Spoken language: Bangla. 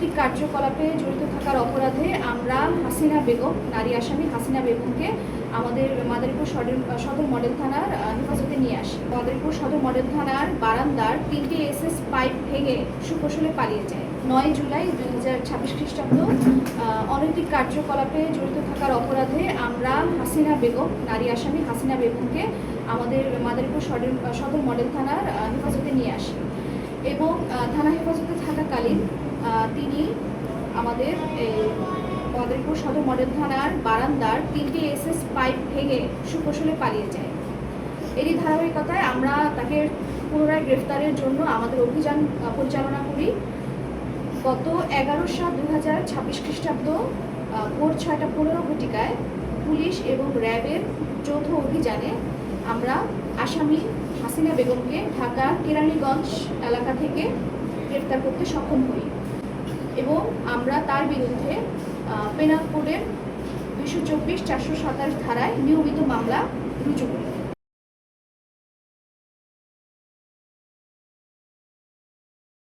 অনৈতিক কার্যকলাপে জড়িত থাকার অপরাধে আমরা হাসিনা বেগম, নারী আসামি হাসিনা বেগমকে আমাদের মাদারীপুর সদর মডেল থানার হেফাজতে নিয়ে আসি। মাদারীপুর সদর মডেল থানার বারান্দার 3টি এসএস পাইপ ভেঙে সুকৌশলে পালিয়ে যায়। 9 জুলাই 2026 খ্রিস্টাব্দ অনৈতিক কার্যকলাপে জড়িত থাকার অপরাধে আমরা হাসিনা বেগম, নারী আসামি হাসিনা বেগমকে আমাদের মাদারীপুর সদর মডেল থানার হেফাজতে নিয়ে আসি এবং থানা হেফাজতে থাকাকালীন তিনি আমাদের মাদারীপুর সদর মডেল থানার বারান্দার 3টি এসএস পাইপ ভেঙে সুকৌশলে পালিয়ে যায়। এরই ধারাবাহিকতায় আমরা তাকে পুনরায় গ্রেফতারের জন্য আমাদের অভিযান পরিচালনা করি। গত 11/7/2026 খ্রিস্টাব্দ ভোর 6টা 15 ঘটিকায় পুলিশ এবং র্যাবের যৌথ অভিযানে আমরা আসামি হাসিনা বেগমকে ঢাকা কেরানীগঞ্জ এলাকা থেকে গ্রেফতার করতে সক্ষম হই এবং আমরা তার বিরুদ্ধে পেনাল কোডের 224-427 ধারায় নিয়মিত মামলা রুজু করি।